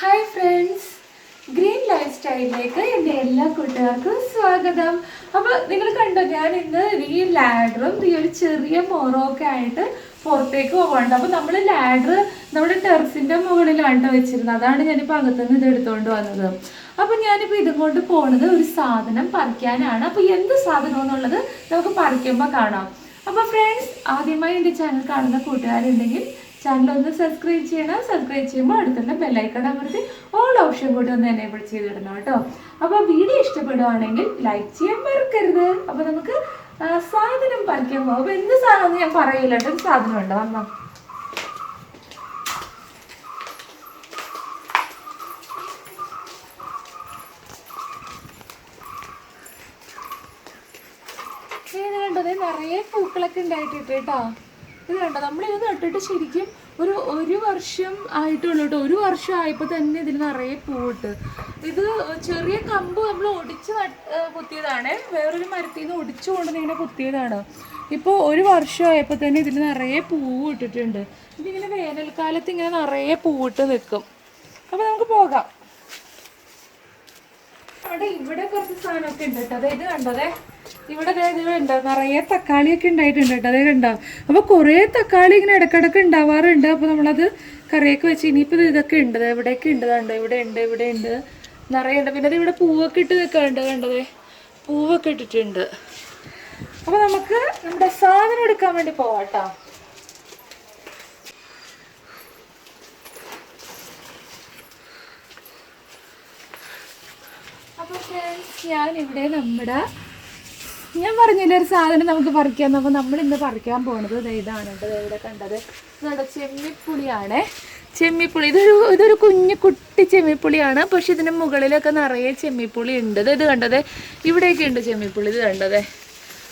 Hi friends, green life സ്റ്റൈലിലേക്ക് എൻ്റെ എല്ലാ കൂട്ടുകാർക്കും സ്വാഗതം. അപ്പോൾ നിങ്ങൾ കണ്ടോ, ഞാൻ ഇന്ന് ഈ ലാഡറും ഈ ഒരു ചെറിയ മോറൊക്കെ ആയിട്ട് പുറത്തേക്ക് പോകാണ്ട്. അപ്പോൾ നമ്മൾ ലാഡർ നമ്മുടെ ടെറസിൻ്റെ മുകളിലാണ് വെച്ചിരുന്നത്. അതാണ് ഞാനിപ്പോൾ അകത്തുനിന്ന് ഇത് എടുത്തുകൊണ്ട് വന്നത്. അപ്പോൾ ഞാനിപ്പോൾ ഇതും കൊണ്ട് പോണത് ഒരു സാധനം പറിക്കാനാണ്. അപ്പോൾ എന്ത് സാധനം എന്നുള്ളത് നമുക്ക് പറിക്കുമ്പോൾ കാണാം. അപ്പോൾ ഫ്രണ്ട്സ്, ആദ്യമായി എൻ്റെ ചാനൽ കാണുന്ന കൂട്ടുകാരുണ്ടെങ്കിൽ ചാനൽ ഒന്ന് സബ്സ്ക്രൈബ് ചെയ്യണം. സബ്സ്ക്രൈബ് ചെയ്യുമ്പോൾ അടുത്തുള്ള ബെല്ലൈക്കൺ അമർത്തി ഓൾ ഓപ്ഷൻ കൂടി ഒന്ന് എനേബിൾ ചെയ്തിടണം കേട്ടോ. അപ്പോൾ വീഡിയോ ഇഷ്ടപ്പെടുവാണെങ്കിൽ ലൈക്ക് ചെയ്യാൻ മറക്കരുത്. അപ്പോൾ നമുക്ക് സാധനം പറിക്കാൻ പോകും. അപ്പോൾ എന്ത് സാധനം ഞാൻ പറയില്ല കേട്ടോ. ഒരു സാധനം ഉണ്ടോ വന്നോ. ഇത് കണ്ടോ, നിറയെ പൂക്കളൊക്കെ ഉണ്ടായിട്ടിട്ട് കേട്ടോ. ഇത് കണ്ടോ, നമ്മളിത് നട്ടിട്ട് ശരിക്കും ഒരു വർഷം ആയിട്ടുള്ളൂ കേട്ടോ. ഒരു വർഷം ആയപ്പോൾ തന്നെ ഇതിന് നിറയെ പൂവിട്ട്. ഇത് ചെറിയ കമ്പ് നമ്മൾ ഒടിച്ച് കുത്തിയതാണ്. വേറൊരു മരത്തിൽ നിന്ന് ഒടിച്ചു കൊണ്ട് ഇങ്ങനെ കുത്തിയതാണ്. ഇപ്പോൾ ഒരു വർഷം ആയപ്പോൾ തന്നെ ഇതിന് നിറയെ പൂവ് ഇട്ടിട്ടുണ്ട്. ഇതിങ്ങനെ വേനൽക്കാലത്ത് ഇങ്ങനെ നിറയെ പൂവിട്ട് നിൽക്കും. അപ്പോൾ നമുക്ക് പോകാം. ഇവിടെ കുറച്ച് സാധനമൊക്കെ ഉണ്ട് കേട്ടോ. അതായത് കണ്ടതേ, ഇവിടെ ഉണ്ട് നിറയെ തക്കാളിയൊക്കെ ഉണ്ടായിട്ടുണ്ട് കേട്ടോ. അതേ കണ്ടോ. അപ്പോൾ കുറേ തക്കാളി ഇങ്ങനെ ഇടക്കിടക്ക് ഉണ്ടാവാറുണ്ട്. അപ്പോൾ നമ്മളത് കറിയൊക്കെ വെച്ച് ഇനിയിപ്പോൾ ഇതൊക്കെ ഉണ്ട്. എവിടെയൊക്കെ ഉണ്ട് കണ്ടോ. ഇവിടെ ഉണ്ട് നിറയെ ഉണ്ട്. പിന്നെ അത് ഇവിടെ പൂവൊക്കെ ഇട്ട് നിൽക്കാറുണ്ട് കണ്ടതേ, പൂവൊക്കെ ഇട്ടിട്ടുണ്ട്. അപ്പോൾ നമുക്ക് നമ്മുടെ സാധനം എടുക്കാൻ വേണ്ടി പോവാം കേട്ടോ. അപ്പോൾ ഫ്രണ്ട്സ്, ഞാനിവിടെ ഞാൻ പറഞ്ഞില്ല ഒരു സാധനം നമുക്ക് പറിക്കാം. അപ്പോൾ നമ്മളിന്ന് പറിക്കാൻ പോകുന്നത് ഇതാണ് കേട്ടോ. ഇവിടെ കണ്ടത് നമ്മുടെ ചെമ്മിപ്പുളിയാണ്. ചെമ്മിപ്പുളി ഇതൊരു കുട്ടി ചെമ്മിപ്പുളിയാണ്. പക്ഷെ ഇതിൻ്റെ മുകളിലൊക്കെ നിറയെ ചെമ്മിപ്പുളി ഉണ്ട്. ഇത് കണ്ടത്, ഇവിടെയൊക്കെ ഉണ്ട് ചെമ്മിപ്പുളി. ഇത് കണ്ടതേ,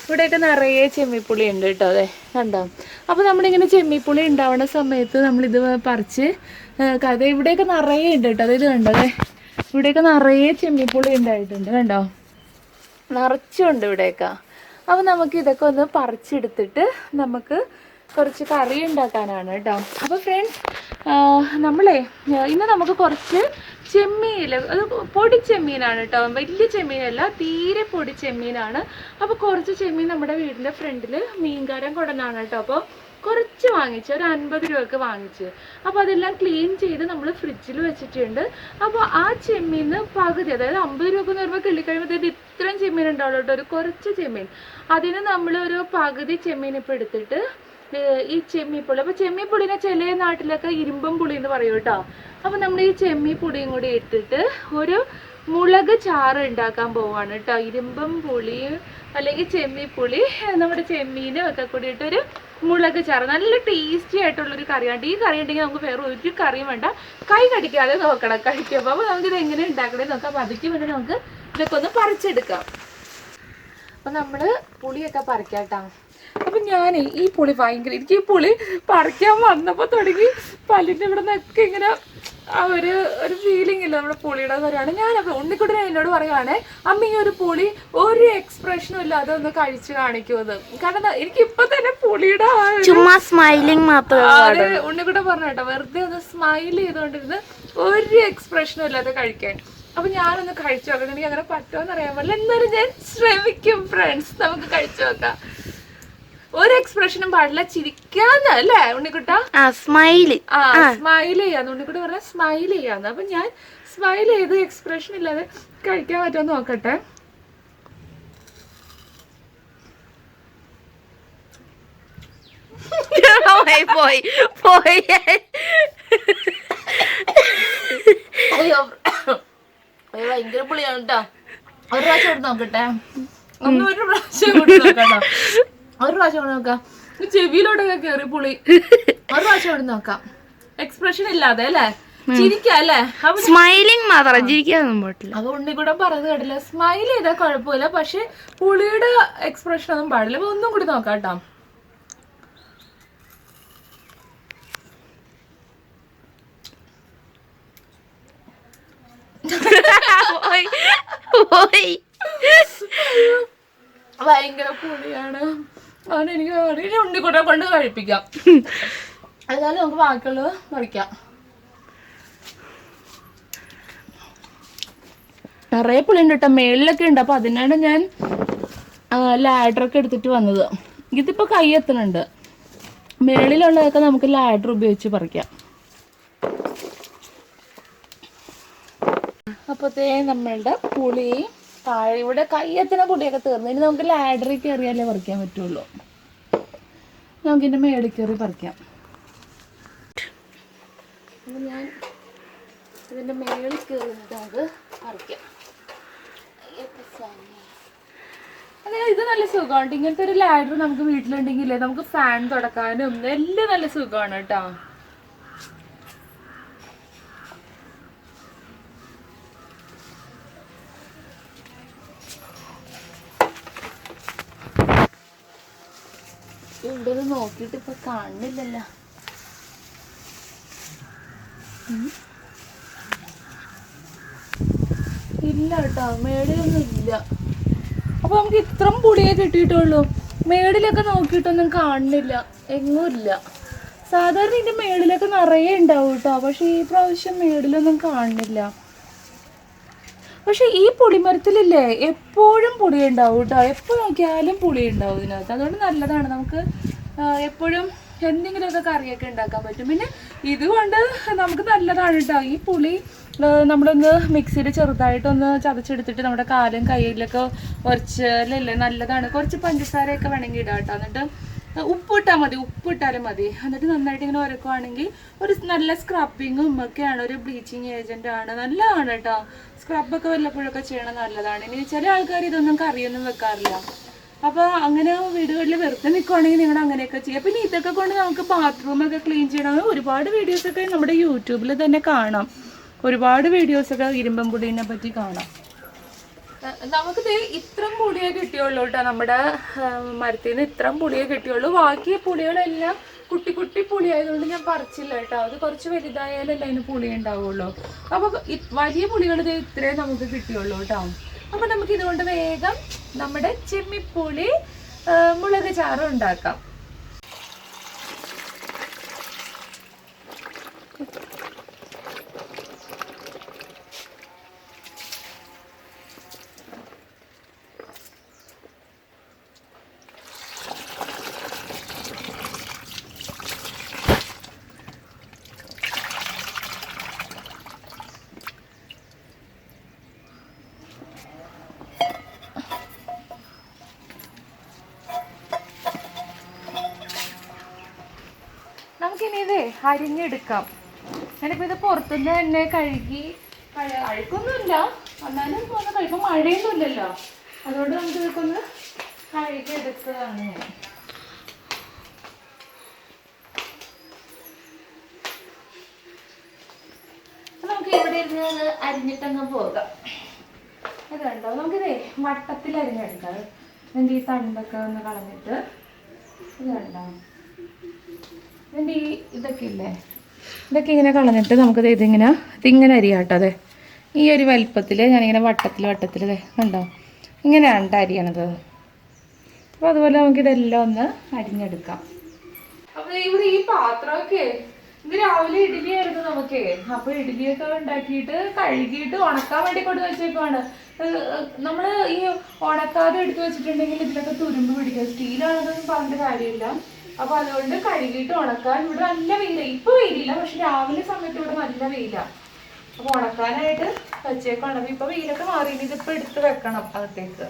ഇവിടെയൊക്കെ നിറയെ ചെമ്മിപ്പുളി ഉണ്ട് കേട്ടോ. അതെ കണ്ടോ. അപ്പോൾ നമ്മളിങ്ങനെ ചെമ്മിപ്പുളി ഉണ്ടാവുന്ന സമയത്ത് നമ്മളിത് പറിച്ച് ഇവിടെയൊക്കെ നിറയെ ഉണ്ട് കേട്ടോ. ഇത് കണ്ടതേ, ഇവിടെയൊക്കെ നിറയെ ചെമ്മിപ്പുളി ഉണ്ടായിട്ടുണ്ട് കണ്ടോ, നിറച്ചുണ്ട് ഇവിടെയൊക്കെ. അപ്പോൾ നമുക്ക് ഇതൊക്കെ ഒന്ന് പറിച്ചെടുത്തിട്ട് നമുക്ക് കുറച്ച് കറി ഉണ്ടാക്കാനാണ് കേട്ടോ. അപ്പോൾ ഫ്രണ്ട്സ്, ഇന്ന് നമുക്ക് കുറച്ച് ചെമ്മീൻ, അത് പൊടി ചെമ്മീനാണ് കേട്ടോ. വലിയ ചെമ്മീനല്ല, തീരെ പൊടി ചെമ്മീനാണ്. അപ്പോൾ കുറച്ച് ചെമ്മീൻ നമ്മുടെ വീടിൻ്റെ ഫ്രണ്ടിൽ മീൻകാരൻ കൊണ്ടുവന്നാണ് കേട്ടോ. അപ്പോൾ കുറച്ച് വാങ്ങിച്ച് ഒരു 50 രൂപയ്ക്ക് വാങ്ങിച്ച്. അപ്പോൾ അതെല്ലാം ക്ലീൻ ചെയ്ത് നമ്മൾ ഫ്രിഡ്ജിൽ വെച്ചിട്ടുണ്ട്. അപ്പോൾ ആ ചെമ്മീന് പകുതി, അതായത് 50 രൂപ എന്ന് പറയുമ്പോൾ കിള്ളിക്കഴിയുമ്പോൾ ഇത്രയും ചെമ്മീൻ ഉണ്ടാവുള്ളൂ കേട്ടോ. ഒരു കുറച്ച് ചെമ്മീൻ, അതിന് നമ്മളൊരു പകുതി ചെമ്മീൻ ഇപ്പോൾ എടുത്തിട്ട് ഈ ചെമ്മീപ്പുളി, അപ്പോൾ ചെമ്മീപ്പുളിനെ ചില നാട്ടിലൊക്കെ ഇരുമ്പൻപുളി എന്ന് പറയും കേട്ടോ. അപ്പോൾ നമ്മൾ ഈ ചെമ്മീപ്പുളിയും കൂടി ഇട്ടിട്ട് ഒരു മുളക് ചാറ് ഉണ്ടാക്കാൻ പോവാണ് കേട്ടോ. ഇരുമ്പൻപുളി അല്ലെങ്കിൽ ചെമ്മീപ്പുളി, നമ്മുടെ ചെമ്മീനും ഒക്കെ കൂടി ഇട്ടൊരു മുളക് ചാറ്, നല്ല ടേസ്റ്റി ആയിട്ടുള്ളൊരു കറിയാണ്. ഈ കറി ഉണ്ടെങ്കിൽ നമുക്ക് വേറെ ഒരു കറിയും വേണ്ട, കൈ കടിക്കാതെ നോക്കണം കഴിക്കുമ്പോൾ. അപ്പോൾ നമുക്കിത് എങ്ങനെ ഉണ്ടാക്കണേ നോക്കാം. അപ്പോൾ അതിക്ക് വേണ്ടി നമുക്ക് ഇതൊക്കെ ഒന്ന് പറിച്ചെടുക്കാം. അപ്പോൾ നമ്മൾ പുളിയൊക്കെ പറിക്കാം കേട്ടോ. അപ്പം ഞാൻ ഈ പുളി എനിക്ക് ഈ പുളി പറിക്കാൻ വന്നപ്പോൾ തുടങ്ങി പല്ലിൻ്റെ ഇവിടെ നിന്നൊക്കെ ഇങ്ങനെ ഒരു ഫീലിംഗ് ഇല്ല നമ്മുടെ പുളിയുടെ കാര്യമാണ്. ഞാനപ്പോൾ ഉണ്ണിക്കുട്ടനെ എന്നോട് പറയുവാണേ, അമ്മ ഈ ഒരു പുളി ഒരു എക്സ്പ്രഷനും ഇല്ല, അതൊന്ന് കഴിച്ച് കാണിക്കുമെന്ന്. കാരണം എനിക്കിപ്പോൾ തന്നെ പുളിയുടെ ചുമ്മാ സ്മൈലിംഗ് മാത്രമേ ഉണ്ണിക്കുട്ടൻ പറഞ്ഞു കേട്ടോ. വെറുതെ ഒന്ന് സ്മൈൽ ചെയ്തുകൊണ്ടിരുന്ന് ഒരു എക്സ്പ്രഷനും ഇല്ലാതെ കഴിക്കാൻ. അപ്പം ഞാനൊന്ന് കഴിച്ചു നോക്കണം. എനിക്ക് അങ്ങനെ പറ്റുമോയെന്ന് അറിയാൻ പാടില്ല, എന്നാലും ഞാൻ ശ്രമിക്കും ഫ്രണ്ട്സ്. നമുക്ക് കഴിച്ചു നോക്കാം. ഒരു എക്സ്പ്രഷനും പാടില്ല, ചിരിക്കാന്നല്ലേ ഉണ്ണിക്കുട്ട? സ്മൈൽ ചെയ്യാന്ന് ഉണ്ണിക്കുട്ട പറഞ്ഞ സ്മൈൽ ചെയ്യാന്ന്. അപ്പൊ ഞാൻ സ്മൈൽ ചെയ്ത് എക്സ്പ്രഷൻ ഇല്ലാതെ കഴിക്കാൻ പറ്റുമെന്ന് നോക്കട്ടെ. ഭയങ്കര പുളിയാണ് കേട്ടോ. ഒരു പ്രാവശ്യം കൊടുത്ത് നോക്കട്ടെ. ഒരു പ്രാവശ്യം കൊടുത്ത് നോക്കട്ടോ. ഒരു പ്രാവശ്യം കൊണ്ട് നോക്കാം. ചെവിയിലോട്ടൊക്കെ കയറി പുളി. ഒരു പ്രാവശ്യം കൊണ്ട് നോക്കാം. എക്സ്പ്രഷൻ ഇല്ലാതെ അല്ലേ, ചിരിക്കാം അല്ലേ. സ്മൈലിംഗ് മാത്രം, ചിരിക്കാനൊന്നും പാടില്ല. അത് ഉണ്ണിക്കൂടെ പറഞ്ഞത് കേട്ടില്ല. സ്മൈൽ ചെയ്താൽ കുഴപ്പമില്ല, പക്ഷെ പുളിയുടെ എക്സ്പ്രഷൻ ഒന്നും പാടില്ല. അപ്പൊ ഒന്നും കൂടി നോക്കാം കേട്ടോ. ഭയങ്കര പുളിയാണ്. അതുകൊണ്ട് എനിക്ക് ഉണ്ണിക്കുട്ടനെ കൊണ്ട് കഴിപ്പിക്കാം. എന്നാലും നമുക്ക് ബാക്കിയുള്ളത് പറിക്കാം. നിറയെ പുളി ഉണ്ട് കേട്ടോ, മേളിലൊക്കെ ഉണ്ട്. അപ്പോൾ അതിനാണ് ഞാൻ ലാഡറൊക്കെ എടുത്തിട്ട് വന്നത്. ഇതിപ്പോൾ കൈ എത്തുന്നുണ്ട്. മേളിലുള്ളതൊക്കെ നമുക്ക് ലാഡർ ഉപയോഗിച്ച് പറിക്കാം. അപ്പോഴത്തേ നമ്മളുടെ പുളി താഴെ ഇവിടെ കയ്യെത്തുന്ന പുളിയൊക്കെ തീർന്നു. ഇനി നമുക്ക് ലാഡറിൽ കയറിയാലേ പറിക്കാൻ പറ്റുള്ളൂ. നമുക്കിൻ്റെ മേളിൽ കയറി പറിക്കാം. അപ്പോൾ ഞാൻ ഇതിൻ്റെ മേളിൽ കയറിയിട്ട് നമുക്ക് പറിക്കാം. അങ്ങനെ ഇത് നല്ല സുഖമാണ്. ഇങ്ങനത്തെ ഒരു ലാഡർ നമുക്ക് വീട്ടിലുണ്ടെങ്കിൽ നമുക്ക് ഫാൻ തുടക്കാനും എല്ലാം നല്ല സുഖമാണ് കേട്ടോ. ഇവിടെ നോക്കിയിട്ട് ഇപ്പൊ കാണുന്നില്ലല്ലോ. ഇല്ല കേട്ടോ, മേടിലൊന്നും ഇല്ല. അപ്പൊ നമുക്ക് ഇത്രയും പുളിയേ കിട്ടിയിട്ടുള്ളൂ. മേടിലൊക്കെ നോക്കിയിട്ടൊന്നും കാണുന്നില്ല, എങ്ങും ഇല്ല. സാധാരണ ഇതിന്റെ മേടിലൊക്കെ നിറയെ ഉണ്ടാവും കേട്ടോ, പക്ഷെ ഈ പ്രാവശ്യം മേടിലൊന്നും കാണുന്നില്ല. പക്ഷെ ഈ പുളിമരത്തിലില്ലേ എപ്പോഴും പുളി ഉണ്ടാവും കേട്ടോ, എപ്പോൾ നോക്കിയാലും പുളി ഉണ്ടാവും ഇതിനകത്ത്. അതുകൊണ്ട് നല്ലതാണ്, നമുക്ക് എപ്പോഴും എന്തെങ്കിലുമൊക്കെ കറിയൊക്കെ ഉണ്ടാക്കാൻ പറ്റും. പിന്നെ ഇതുകൊണ്ട് നമുക്ക് നല്ലതാണ് കേട്ടോ. ഈ പുളി നമ്മളൊന്ന് മിക്സിയിൽ ചെറുതായിട്ടൊന്ന് ചതച്ചെടുത്തിട്ട് നമ്മുടെ കാലും കയ്യിലൊക്കെ ഉരച്ചാലല്ലേ നല്ലതാണ്. കുറച്ച് പഞ്ചസാരയൊക്കെ വേണമെങ്കിൽ ഇടാം കേട്ടോ. എന്നിട്ട് ഉപ്പിട്ടാൽ മതി, ഉപ്പിട്ടാലും മതി. എന്നിട്ട് നന്നായിട്ട് ഇങ്ങനെ ഉരക്കുവാണെങ്കിൽ ഒരു നല്ല സ്ക്രബിങ്ങും ഒക്കെയാണ്, ഒരു ബ്ലീച്ചിങ് ഏജന്റ് ആണ്, നല്ലതാണ് കേട്ടോ. സ്ക്രബൊക്കെ വല്ലപ്പോഴൊക്കെ ചെയ്യണം, നല്ലതാണ്. ഇനി ചില ആൾക്കാർ ഇതൊന്നും കറിയൊന്നും വെക്കാറില്ല. അപ്പോൾ അങ്ങനെ വീടുകളിൽ വെറുതെ നിൽക്കുവാണെങ്കിൽ നിങ്ങൾ അങ്ങനെയൊക്കെ ചെയ്യാം. പിന്നെ ഇതൊക്കെ കൊണ്ട് നമുക്ക് ബാത്റൂമൊക്കെ ക്ലീൻ ചെയ്യണം. ഒരുപാട് വീഡിയോസൊക്കെ നമ്മുടെ യൂട്യൂബിൽ തന്നെ കാണാം. ഒരുപാട് വീഡിയോസൊക്കെ ഇരുമ്പൻപുളീനെ പറ്റി കാണാം. നമുക്കിത് ഇത്രയും പുളിയേ കിട്ടിയുള്ളൂ കേട്ടോ, നമ്മുടെ മരത്തിൽ നിന്ന് ഇത്രയും പുളിയേ കിട്ടിയുള്ളൂ. ബാക്കി പുളികളെല്ലാം കുട്ടി കുട്ടി പുളി ആയതുകൊണ്ട് ഞാൻ പറിച്ചില്ല കേട്ടോ. അത് കുറച്ച് വലുതായാലല്ലേ അതിന് പുളി ഉണ്ടാവുള്ളൂ. അപ്പോൾ വലിയ പുളികൾ ഇത് ഇത്രയും നമുക്ക് കിട്ടിയുള്ളൂ കേട്ടോ. അപ്പോൾ നമുക്ക് ഇതുകൊണ്ട് വേഗം നമ്മുടെ ചെമ്മിപ്പുളി മുളക് ചാറ് ഉണ്ടാക്കാം. നമുക്കിനി ഇതേ അരിഞ്ഞെടുക്കാം. ഞാനിപ്പോൾ ഇത് പുറത്തുനിന്ന് തന്നെ കഴുകി, അഴുക്കൊന്നുമില്ല, എന്നാലും ഒന്ന് കഴിപ്പം മഴയൊന്നും ഇല്ലല്ലോ, അതുകൊണ്ട് നമുക്ക് ഇതൊക്കെ ഒന്ന് കഴുകി എടുത്തതാണ് ഞാൻ. നമുക്ക് ഇവിടെ ഇരുന്ന് അരിഞ്ഞിട്ടങ്ങ് പോകാം. ഇത് കണ്ടോ, നമുക്കിതേ വട്ടത്തിൽ അരിഞ്ഞെടുക്കാം. എൻ്റെ ഈ തണ്ടൊക്കെ ഒന്ന് കളഞ്ഞിട്ട് ഇത് കണ്ടോ, ഇതിൻ്റെ ഈ ഇതൊക്കെ ഇല്ലേ, ഇതൊക്കെ ഇങ്ങനെ കളഞ്ഞിട്ട് നമുക്കത് ഇതിങ്ങനെ അരിയാം കേട്ടോ. അതെ, ഈ ഒരു വലിപ്പത്തിൽ ഞാനിങ്ങനെ വട്ടത്തിൽ കണ്ടോ, ഇങ്ങനെയാണ് കേട്ടോ അരിയണത്. അപ്പോൾ അതുപോലെ നമുക്കിതെല്ലാം ഒന്ന് അരിഞ്ഞെടുക്കാം. അപ്പോൾ ഇവിടെ ഈ പാത്രമൊക്കെ ഇത് രാവിലെ ഇഡ്ഡലി ആയിരുന്നു നമുക്ക്. അപ്പോൾ ഇഡ്ഡലിയൊക്കെ ഉണ്ടാക്കിയിട്ട് കഴുകിയിട്ട് ഉണക്കാൻ വേണ്ടി കൊണ്ട് വെച്ചേക്കുവാണ്. നമ്മൾ ഈ ഉണക്കാതെ എടുത്ത് വെച്ചിട്ടുണ്ടെങ്കിൽ ഇതിലൊക്കെ തുരുമ്പ് പിടിക്കും. സ്റ്റീലാണെന്നൊന്നും പറഞ്ഞിട്ട് കാര്യമില്ല. അപ്പോൾ അതുകൊണ്ട് കഴുകിയിട്ട് ഉണക്കാൻ ഇവിടെ നല്ല വെയില. ഇപ്പോൾ വെയിലില്ല, പക്ഷെ രാവിലെ സമയത്ത് ഇവിടെ നല്ല വെയിലാണ്. അപ്പോൾ ഉണക്കാനായിട്ട് വെച്ചേക്കാണ്. അപ്പോൾ ഇപ്പോൾ വെയിലൊക്കെ മാറി, ഇതിപ്പോൾ എടുത്ത് വെക്കണം അകത്തേക്ക്.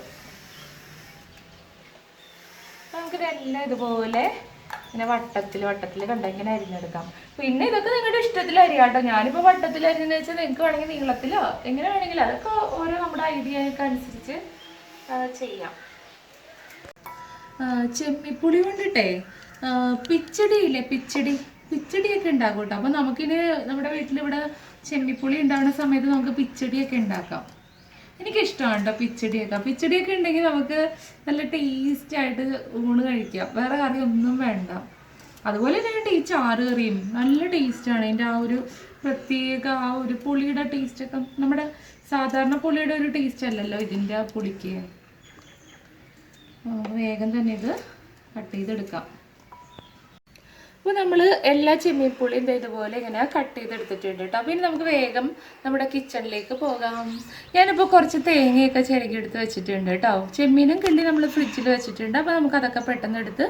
നമുക്കിതെല്ലാം ഇതുപോലെ ഇങ്ങനെ വട്ടത്തിൽ കണ്ട ഇങ്ങനെ അരിഞ്ഞെടുക്കാം. പിന്നെ ഇതൊക്കെ നിങ്ങളുടെ ഇഷ്ടത്തിൽ അരിയാട്ടോ. ഞാനിപ്പോൾ വട്ടത്തിൽ അരിഞ്ഞെന്ന് വെച്ചാൽ നിങ്ങൾക്ക് വേണമെങ്കിൽ നീളത്തിലോ എങ്ങനെ വേണമെങ്കിലും, അതൊക്കെ ഓരോ നമ്മുടെ ഐഡിയയൊക്കെ അനുസരിച്ച് ചെയ്യാം. ചെമ്മിപ്പുളി കൊണ്ടിട്ടേ പിച്ചടിയില്ലേ, പിച്ചടിയൊക്കെ ഉണ്ടാക്കും കേട്ടോ. അപ്പോൾ നമുക്കിന് നമ്മുടെ വീട്ടിലിവിടെ ചെമ്മിപ്പുളി ഉണ്ടാകുന്ന സമയത്ത് നമുക്ക് പിച്ചടിയൊക്കെ ഉണ്ടാക്കാം. എനിക്കിഷ്ടമാണ് കേട്ടോ പിച്ചടിയൊക്കെ ഉണ്ടെങ്കിൽ നമുക്ക് നല്ല ടേസ്റ്റായിട്ട് ഊണ് കഴിക്കാം, വേറെ കറി ഒന്നും വേണ്ട. അതുപോലെ തന്നെ ഈ ചാറ് കറിയും നല്ല ടേസ്റ്റാണ്. അതിൻ്റെ ആ ഒരു പ്രത്യേക ആ ഒരു പുളിയുടെ ടേസ്റ്റൊക്കെ നമ്മുടെ സാധാരണ പുളിയുടെ ഒരു ടേസ്റ്റ് അല്ലല്ലോ ഇതിൻ്റെ ആ പുളിക്ക്. വേഗം തന്നെ ഇത് കട്ട് ചെയ്തെടുക്കാം. അപ്പോൾ നമ്മൾ എല്ലാ ചെമ്മീൻപുളിയും ഇതുപോലെ ഇങ്ങനെ കട്ട് ചെയ്തെടുത്തിട്ടുണ്ട് കേട്ടോ. അപ്പോൾ ഇനി നമുക്ക് വേഗം നമ്മുടെ കിച്ചണിലേക്ക് പോകാം. ഞാനിപ്പോൾ കുറച്ച് തേങ്ങയൊക്കെ ചിരകിയെടുത്ത് വെച്ചിട്ടുണ്ട് കേട്ടോ. ചെമ്മീനും കിള്ളി നമ്മൾ ഫ്രിഡ്ജിൽ വെച്ചിട്ടുണ്ട്. അപ്പോൾ നമുക്കതൊക്കെ പെട്ടെന്ന് എടുത്ത്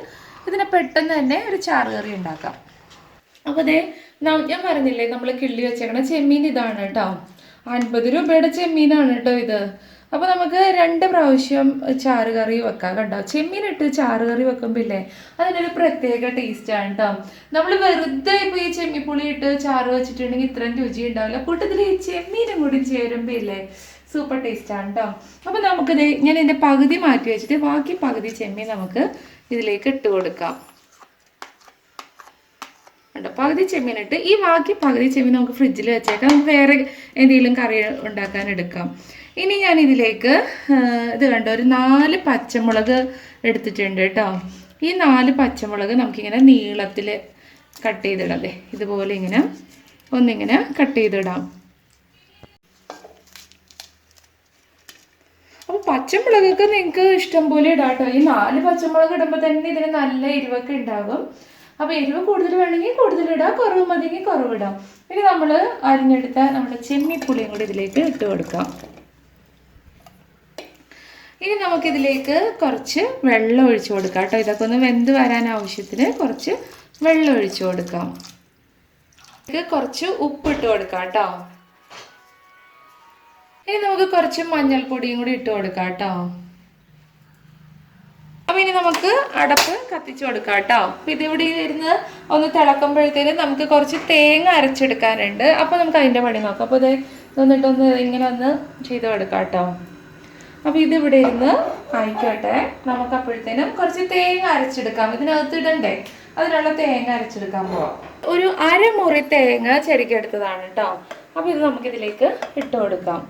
ഇതിനെ പെട്ടെന്ന് തന്നെ ഒരു ചാറ് കറി ഉണ്ടാക്കാം. അപ്പോൾ അതേ ഞാൻ പറഞ്ഞില്ലേ നമ്മൾ കിള്ളി വെച്ചേക്കണ ചെമ്മീൻ ഇതാണ് കേട്ടോ. 50 രൂപയുടെ ചെമ്മീനാണ് കേട്ടോ ഇത്. അപ്പോൾ നമുക്ക് 2 പ്രാവശ്യം ചാറ് കറി വെക്കാം കേട്ടോ. ചെമ്മീനിട്ട് ചാറ് കറി വെക്കുമ്പോൾ ഇല്ലേ അതിനൊരു പ്രത്യേക ടേസ്റ്റാണ് കേട്ടോ. നമ്മൾ വെറുതെ ഇപ്പോൾ ഈ ചെമ്മിപ്പുളി ഇട്ട് ചാറ് വെച്ചിട്ടുണ്ടെങ്കിൽ ഇത്രയും രുചി ഉണ്ടാവില്ല. കൂട്ടത്തിൽ ഈ ചെമ്മീനും കൂടി ചേരുമ്പോൾ ഇല്ലേ സൂപ്പർ ടേസ്റ്റാണ് കേട്ടോ. അപ്പോൾ നമുക്കിത് ഞാൻ ഇതിൻ്റെ പകുതി മാറ്റി വെച്ചിട്ട് ബാക്കി പകുതി ചെമ്മീൻ നമുക്ക് ഇതിലേക്ക് ഇട്ട് കൊടുക്കാം കേട്ടോ. പകുതി ചെമ്മീനിട്ട് ഈ ബാക്കി പകുതി ചെമ്മീൻ നമുക്ക് ഫ്രിഡ്ജിൽ വെച്ചേക്കാം. നമുക്ക് വേറെ എന്തെങ്കിലും കറി ഉണ്ടാക്കാൻ എടുക്കാം. ഇനി ഞാൻ ഇതിലേക്ക് ഇത് കണ്ടോ ഒരു 4 പച്ചമുളക് എടുത്തിട്ടുണ്ട് കേട്ടോ. ഈ 4 പച്ചമുളക് നമുക്കിങ്ങനെ നീളത്തിൽ കട്ട് ചെയ്തിടാം. അതെ ഇതുപോലെ ഇങ്ങനെ ഒന്നിങ്ങനെ കട്ട് ചെയ്തിടാം. അപ്പോൾ പച്ചമുളകൊക്കെ നിങ്ങൾക്ക് ഇഷ്ടം പോലെ ഇടാം കേട്ടോ. ഈ 4 പച്ചമുളക് ഇടുമ്പോൾ തന്നെ ഇതിന് നല്ല എരിവൊക്കെ ഉണ്ടാകും. അപ്പോൾ എരിവ് കൂടുതൽ വേണമെങ്കിൽ കൂടുതലിടാം, കുറവ് മതിയെങ്കിൽ കുറവിടാം. ഇനി നമ്മൾ അരിഞ്ഞെടുത്ത നമ്മുടെ ചെമ്മിപ്പുളിയും കൂടി ഇതിലേക്ക് ഇട്ട് കൊടുക്കാം. ഇനി നമുക്കിതിലേക്ക് കുറച്ച് വെള്ളം ഒഴിച്ചു കൊടുക്കാം കേട്ടോ. ഇതൊക്കെ ഒന്ന് വെന്ത് വരാൻ ആവശ്യത്തിന് കുറച്ച് വെള്ളം ഒഴിച്ചു കൊടുക്കാം. കുറച്ച് ഉപ്പിട്ട് കൊടുക്കാം കേട്ടോ. ഇനി നമുക്ക് കുറച്ച് മഞ്ഞൾപ്പൊടിയും കൂടി ഇട്ട് കൊടുക്കാം കേട്ടോ. അപ്പോൾ ഇനി നമുക്ക് അടപ്പ് കത്തിച്ചു കൊടുക്കാം കേട്ടോ. അപ്പോൾ ഇതിവിടെ ഇരുന്ന് ഒന്ന് തിളക്കുമ്പോഴത്തേനും നമുക്ക് കുറച്ച് തേങ്ങ അരച്ചെടുക്കാനുണ്ട്. അപ്പോൾ നമുക്ക് അതിൻ്റെ പണി നോക്കാം. അപ്പോൾ ഇത് എന്നിട്ടൊന്ന് ഇങ്ങനെ ഒന്ന് ചെയ്ത് കൊടുക്കാം കേട്ടോ. അപ്പോൾ ഇതിവിടെ ഇരുന്ന് ആയിക്കോട്ടെ. നമുക്ക് അപ്പോഴത്തേനും കുറച്ച് തേങ്ങ അരച്ചെടുക്കാം. ഇതിനകത്ത് ഇടണ്ടേ, അതിനുള്ള തേങ്ങ അരച്ചെടുക്കാൻ പോവാം. ഒരു അരമുറി തേങ്ങ ചെറുക്കിയെടുത്തതാണ് കേട്ടോ. അപ്പോൾ ഇത് നമുക്കിതിലേക്ക് ഇട്ട് കൊടുക്കാം.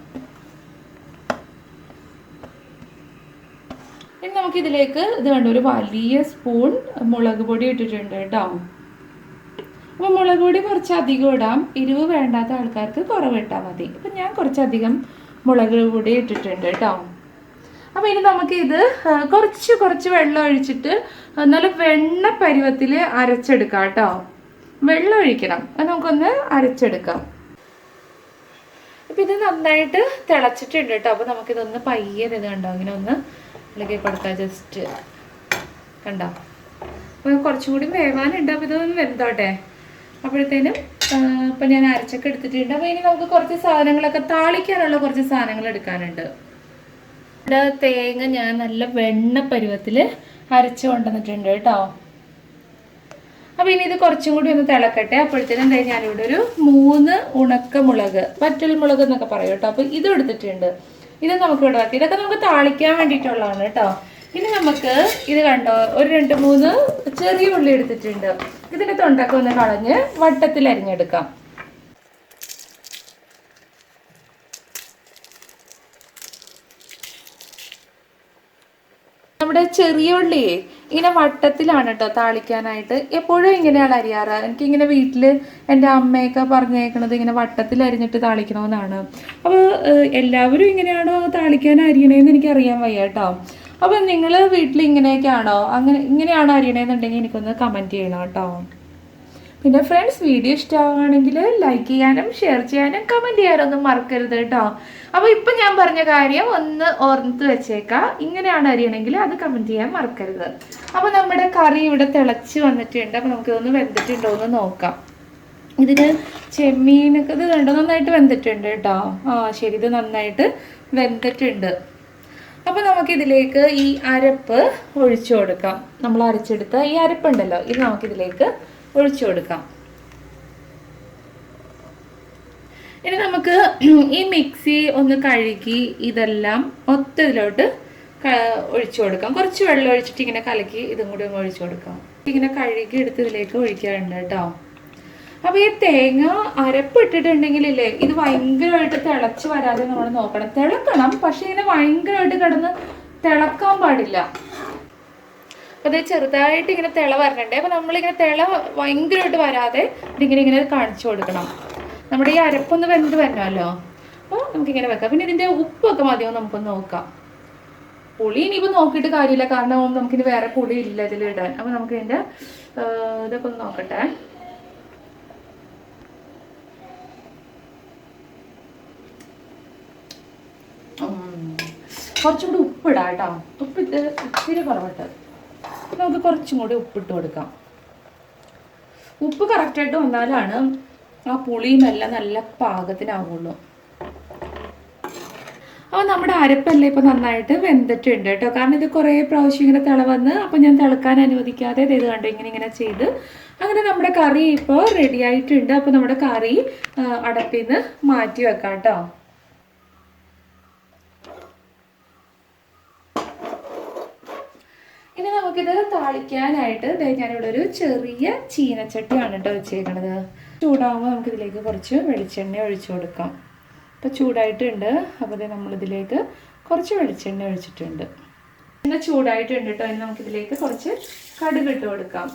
ഇനി നമുക്കിതിലേക്ക് ഇത് കണ്ടു ഒരു വലിയ സ്പൂൺ മുളക് പൊടി ഇട്ടിട്ടുണ്ട് കേട്ടോ. അപ്പോൾ മുളക് പൊടി കുറച്ച് അധികം ഇടാം. എരിവ് വേണ്ടാത്ത ആൾക്കാർക്ക് കുറവ് ഇട്ടാൽ മതി. അപ്പം ഞാൻ കുറച്ചധികം മുളക് പൊടി ഇട്ടിട്ടുണ്ട് കേട്ടോ. അപ്പോൾ ഇനി നമുക്കിത് കുറച്ച് വെള്ളം ഒഴിച്ചിട്ട് നല്ല വെണ്ണ പരുവത്തിൽ അരച്ചെടുക്കാം കേട്ടോ. വെള്ളം ഒഴിക്കണം, അത് നമുക്കൊന്ന് അരച്ചെടുക്കാം. അപ്പം ഇത് നന്നായിട്ട് തിളച്ചിട്ടുണ്ട് കേട്ടോ. അപ്പോൾ നമുക്കിതൊന്ന് പയ്യെ ഇത് കണ്ടോ ഇങ്ങനെ ഒന്ന് ഇളക്കി കൊടുക്കാം. ജസ്റ്റ് കണ്ടോ. അപ്പോൾ കുറച്ചും കൂടി വേവാനുണ്ട്. അപ്പോൾ ഇതൊന്ന് വെന്തോട്ടെ. അപ്പോഴത്തേനും ഇപ്പം ഞാൻ അരച്ചൊക്കെ എടുത്തിട്ടുണ്ട്. അപ്പോൾ ഇനി നമുക്ക് കുറച്ച് സാധനങ്ങളൊക്കെ താളിക്കാനുള്ള കുറച്ച് സാധനങ്ങൾ എടുക്കാനുണ്ട്. ഇവിടെ തേങ്ങ ഞാൻ നല്ല വെണ്ണ പരുവത്തിൽ അരച്ച് കൊണ്ടുവന്നിട്ടുണ്ട് കേട്ടോ. അപ്പോൾ ഇനി ഇത് കുറച്ചും കൂടി ഒന്ന് തിളക്കട്ടെ. അപ്പോഴത്തേനും ഞാനിവിടെ ഒരു 3 ഉണക്കമുളക്, വറ്റൽ മുളക് എന്നൊക്കെ പറയും കേട്ടോ. അപ്പോൾ ഇതും എടുത്തിട്ടുണ്ട്. ഇത് നമുക്ക് ഇവിടെ വെക്കാം. ഇതൊക്കെ നമുക്ക് താളിക്കാൻ വേണ്ടിയിട്ടുള്ളതാണ് കേട്ടോ. ഇനി നമുക്ക് ഇത് കണ്ടോ ഒരു 2-3 ചെറിയ ഉള്ളി എടുത്തിട്ടുണ്ട്. ഇതിൻ്റെ തൊണ്ടൊക്കെ ഒന്ന് കളഞ്ഞ് വട്ടത്തിൽ അരിഞ്ഞെടുക്കാം. നമ്മുടെ ചെറിയ ഉള്ളി ഇങ്ങനെ വട്ടത്തിലാണ് കേട്ടോ താളിക്കാനായിട്ട്. എപ്പോഴും ഇങ്ങനെയാണ് അരിയാറ്. എനിക്കിങ്ങനെ വീട്ടിൽ എൻ്റെ അമ്മയൊക്കെ പറഞ്ഞേക്കണത് ഇങ്ങനെ വട്ടത്തിൽ അരിഞ്ഞിട്ട് താളിക്കണമെന്നാണ്. അപ്പോൾ എല്ലാവരും ഇങ്ങനെയാണോ താളിക്കാൻ അരിയണേന്ന് എനിക്കറിയാൻ വയ്യ കേട്ടോ. അപ്പോൾ നിങ്ങൾ വീട്ടിൽ ഇങ്ങനെയൊക്കെയാണോ ഇങ്ങനെയാണോ അരിയണേന്നുണ്ടെങ്കിൽ എനിക്കൊന്ന് കമൻറ്റ് ചെയ്യണം കേട്ടോ. പിന്നെ ഫ്രണ്ട്സ് വീഡിയോ ഇഷ്ടമാവുകയാണെങ്കിൽ ലൈക്ക് ചെയ്യാനും ഷെയർ ചെയ്യാനും കമൻറ്റ് ചെയ്യാനൊന്നും മറക്കരുത് കേട്ടോ. അപ്പോൾ ഇപ്പം ഞാൻ പറഞ്ഞ കാര്യം ഒന്ന് ഓർത്ത് വെച്ചേക്കാം. ഇങ്ങനെയാണ് അരിയണമെങ്കിൽ അത് കമൻറ്റ് ചെയ്യാൻ മറക്കരുത്. അപ്പോൾ നമ്മുടെ കറി ഇവിടെ തിളച്ച് വന്നിട്ടുണ്ട്. അപ്പോൾ നമുക്കിതൊന്ന് വെന്തിട്ടുണ്ടോ എന്ന് നോക്കാം. ഇതിന് ചെമ്മീനൊക്കെ ഇത് കണ്ടോ നന്നായിട്ട് വെന്തിട്ടുണ്ട് കേട്ടോ. ശരി, ഇത് നന്നായിട്ട് വെന്തിട്ടുണ്ട്. അപ്പോൾ നമുക്കിതിലേക്ക് ഈ അരപ്പ് ഒഴിച്ചു കൊടുക്കാം. നമ്മൾ അരച്ചെടുത്ത ഈ അരപ്പുണ്ടല്ലോ, ഇത് നമുക്കിതിലേക്ക് ഒഴിച്ചു കൊടുക്കാം. ഇനി നമുക്ക് ഈ മിക്സി ഒന്ന് കഴുകി ഇതെല്ലാം മൊത്തത്തിലോട്ട് ഒഴിച്ചു കൊടുക്കാം. കുറച്ച് വെള്ളം ഒഴിച്ചിട്ട് ഇങ്ങനെ കലക്കി ഇതും കൂടി ഒന്ന് ഒഴിച്ചു കൊടുക്കാം. ഇങ്ങനെ കഴുകി എടുത്ത് ഇതിലേക്ക് ഒഴിക്കാറുണ്ട് കേട്ടോ. അപ്പോൾ ഈ തേങ്ങ അരപ്പ് ഇട്ടിട്ടുണ്ടെങ്കിലേ ഇത് ഭയങ്കരമായിട്ട് തിളച്ച് വരാതെ നമ്മൾ നോക്കണം. തിളക്കണം, പക്ഷെ ഇങ്ങനെ ഭയങ്കരമായിട്ട് കിടന്ന് തിളക്കാൻ പാടില്ല. അപ്പോൾ അത് ചെറുതായിട്ട് ഇങ്ങനെ തിള വരണുണ്ട്. അപ്പോൾ നമ്മളിങ്ങനെ തിള ഭയങ്കരമായിട്ട് വരാതെ ഇങ്ങനെ കാണിച്ചു കൊടുക്കണം. നമ്മുടെ ഈ അരപ്പൊന്ന് വെന്ത് വരണമല്ലോ. അപ്പോൾ നമുക്കിങ്ങനെ വെക്കാം. പിന്നെ ഇതിൻ്റെ ഉപ്പൊക്കെ മതിയോ നമുക്കൊന്ന് നോക്കാം. പുളി ഇനിയിപ്പോൾ നോക്കിയിട്ട് കാര്യമില്ല, കാരണം നമുക്കിനി വേറെ പുളി ഇല്ല ഇതിലിടാൻ. അപ്പോൾ നമുക്കിതിൻ്റെ ഇതൊക്കെ ഒന്ന് നോക്കട്ടെ. കുറച്ചും കൂടി ഉപ്പിടാം കേട്ടോ. ഉപ്പിട്ട് ഇത്തിരി കുറവിട്ട് നമുക്ക് കുറച്ചും കൂടി ഉപ്പിട്ട് കൊടുക്കാം. ഉപ്പ് കറക്റ്റായിട്ട് വന്നാലാണ് ആ പുളിയും എല്ലാം നല്ല പാകത്തിനാവുള്ളൂ. അപ്പോൾ നമ്മുടെ അരപ്പെല്ലാം ഇപ്പോൾ നന്നായിട്ട് വെന്തിട്ടുണ്ട് കേട്ടോ. കാരണം ഇത് കുറേ പ്രാവശ്യം ഇങ്ങനെ തിള വന്ന് അപ്പോൾ ഞാൻ തിളക്കാൻ അനുവദിക്കാതെ ഇത് കണ്ടു ഇങ്ങനെ ചെയ്ത് അങ്ങനെ നമ്മുടെ കറി ഇപ്പോൾ റെഡി ആയിട്ടുണ്ട്. അപ്പോൾ നമ്മുടെ കറി അടപ്പിൽ നിന്ന് മാറ്റി വെക്കാം കേട്ടോ. ഇനി നമുക്കിത് താളിക്കാനായിട്ട് ഞാനിവിടെ ഒരു ചെറിയ ചീനച്ചട്ടിയാണ് കേട്ടോ വെച്ചേക്കണത്. ചൂടാകുമ്പോൾ നമുക്കിതിലേക്ക് കുറച്ച് വെളിച്ചെണ്ണ ഒഴിച്ചു കൊടുക്കാം. ഇപ്പോൾ ചൂടായിട്ടുണ്ട്. അപ്പോൾ നമ്മളിതിലേക്ക് കുറച്ച് വെളിച്ചെണ്ണ ഒഴിച്ചിട്ടുണ്ട്. എണ്ണ ചൂടായിട്ടുണ്ട് കേട്ടോ. ഇനി നമുക്കിതിലേക്ക് കുറച്ച് കടുക് ഇട്ട് കൊടുക്കാം.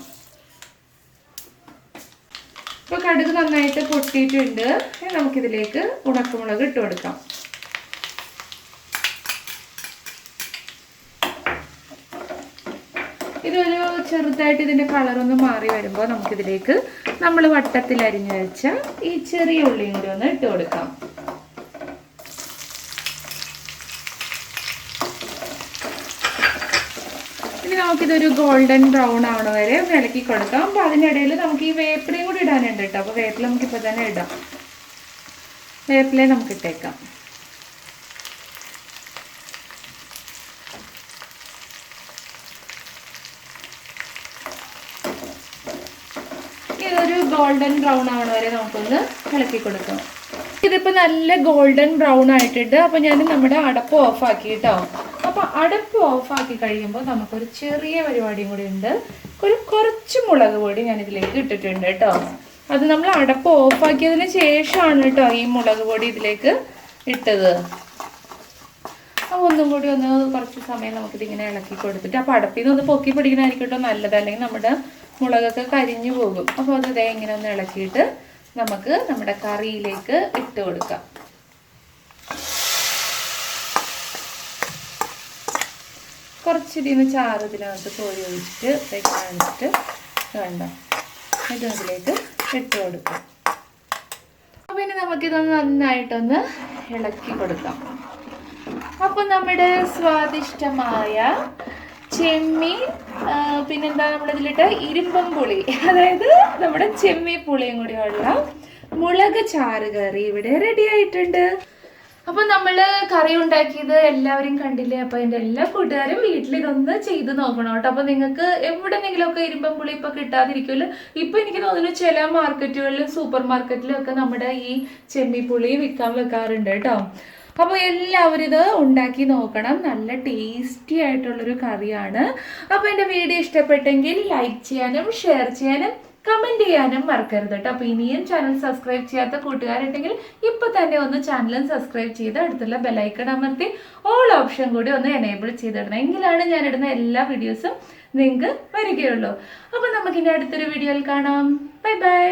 ഇപ്പോൾ കടുക് നന്നായിട്ട് പൊട്ടിയിട്ടുണ്ട്. നമുക്കിതിലേക്ക് ഉണക്കമുളക് ഇട്ട് കൊടുക്കാം. ഇതൊരു ചെറുതായിട്ട് ഇതിൻ്റെ കളറൊന്ന് മാറി വരുമ്പോൾ നമുക്കിതിലേക്ക് നമ്മൾ വട്ടത്തിൽ അരിഞ്ഞു വെച്ച ഈ ചെറിയ ഉള്ളിയും കൂടി ഒന്ന് ഇട്ട് കൊടുക്കാം. ഇനി നമുക്കിതൊരു ഗോൾഡൻ ബ്രൗൺ ആവണ വരെ ഒന്ന് ഇളക്കി കൊടുക്കാം. അപ്പോൾ അതിനിടയിൽ നമുക്ക് ഈ വേപ്പിലയും കൂടി ഇടാനുണ്ട് കേട്ടോ. അപ്പോൾ വേപ്പില നമുക്കിപ്പോൾ തന്നെ ഇടാം. വേപ്പിലയെ നമുക്ക് ഇട്ടേക്കാം. ഇതൊരു ഗോൾഡൻ ബ്രൗൺ ആവണ വരെ നമുക്കൊന്ന് ഇളക്കി കൊടുക്കാം. ഇതിപ്പോൾ നല്ല ഗോൾഡൻ ബ്രൗൺ ആയിട്ടുണ്ട്. അപ്പോൾ ഞാൻ നമ്മുടെ അടപ്പ് ഓഫാക്കി കേട്ടോ. അപ്പോൾ അടപ്പ് ഓഫാക്കി കഴിയുമ്പോൾ നമുക്കൊരു ചെറിയ പരിപാടിയും കൂടി ഉണ്ട്. കുറച്ച് മുളക് പൊടി ഞാൻ ഇതിലേക്ക് ഇട്ടിട്ടുണ്ട് കേട്ടോ. അത് നമ്മൾ അടപ്പ് ഓഫാക്കിയതിന് ശേഷമാണ് കേട്ടോ ഈ മുളക് പൊടി ഇതിലേക്ക് ഇട്ടത്. അപ്പോൾ ഒന്നും കൂടി ഒന്ന് കുറച്ച് സമയം നമുക്കിതിങ്ങനെ ഇളക്കി കൊടുത്തിട്ട് അപ്പോൾ അടപ്പിൽ നിന്ന് ഒന്ന് പൊക്കി പിടിക്കണമായിരിക്കും കേട്ടോ നല്ലത്. അല്ലെങ്കിൽ നമ്മുടെ മുളകൊക്കെ കരിഞ്ഞു പോകും. അപ്പോൾ അത് ഇങ്ങനെ ഒന്ന് ഇളക്കിയിട്ട് നമുക്ക് നമ്മുടെ കറിയിലേക്ക് ഇട്ട് കൊടുക്കാം. കുറച്ച് ഇതിന് ചാറ് ഇതിനകത്ത് കോരി ഒഴിച്ചിട്ട് കാണിച്ചിട്ട് വേണ്ട ഇതിലേക്ക് ഇട്ട് കൊടുക്കാം. അപ്പോൾ ഇനി നമുക്കിതൊന്ന് നന്നായിട്ടൊന്ന് ഇളക്കി കൊടുക്കാം. അപ്പോൾ നമ്മുടെ സ്വാദിഷ്ടമായ ചെമ്മീൻ പിന്നെന്താ നമ്മളിതിലിട്ട് ഇരുമ്പൻപുളി, അതായത് നമ്മുടെ ചെമ്മീപ്പുളിയും കൂടിയുള്ള മുളക് ചാറ് കറി ഇവിടെ റെഡി ആയിട്ടുണ്ട്. അപ്പോൾ നമ്മൾ കറി ഉണ്ടാക്കിയത് എല്ലാവരും കണ്ടില്ലേ. അപ്പോൾ എൻ്റെ എല്ലാ കൂട്ടുകാരും വീട്ടിൽ ഇതൊന്ന് ചെയ്ത് നോക്കണം കേട്ടോ. അപ്പോൾ നിങ്ങൾക്ക് എവിടെന്നെങ്കിലുമൊക്കെ ഇരുമ്പൻപുളി ഇപ്പോൾ കിട്ടാതിരിക്കുമല്ലോ. ഇപ്പോൾ എനിക്ക് തോന്നുന്നു ചില മാർക്കറ്റുകളിലും സൂപ്പർ മാർക്കറ്റിലും ഒക്കെ നമ്മുടെ ഈ ചെമ്മീപ്പുളി വിൽക്കാൻ വെക്കാറുണ്ട് കേട്ടോ. അപ്പോൾ എല്ലാവരും ഇത് ഉണ്ടാക്കി നോക്കണം. നല്ല ടേസ്റ്റി ആയിട്ടുള്ളൊരു കറിയാണ്. അപ്പോൾ എൻ്റെ വീഡിയോ ഇഷ്ടപ്പെട്ടെങ്കിൽ ലൈക്ക് ചെയ്യാനും ഷെയർ ചെയ്യാനും കമൻറ്റ് ചെയ്യാനും മറക്കരുത് കേട്ടോ. അപ്പോൾ ഇനിയും ചാനൽ സബ്സ്ക്രൈബ് ചെയ്യാത്ത കൂട്ടുകാരുണ്ടെങ്കിൽ ഇപ്പോൾ തന്നെ ഒന്ന് ചാനലും സബ്സ്ക്രൈബ് ചെയ്ത് അടുത്തുള്ള ബെല്ലൈക്കൺ അമർത്തി ഓൾ ഓപ്ഷൻ കൂടി ഒന്ന് എനേബിൾ ചെയ്തിടണം. എങ്കിലാണ് ഞാനിടുന്ന എല്ലാ വീഡിയോസും നിങ്ങൾക്ക് വരികയുള്ളൂ. അപ്പോൾ നമുക്കിനി അടുത്തൊരു വീഡിയോയിൽ കാണാം. Bye bye.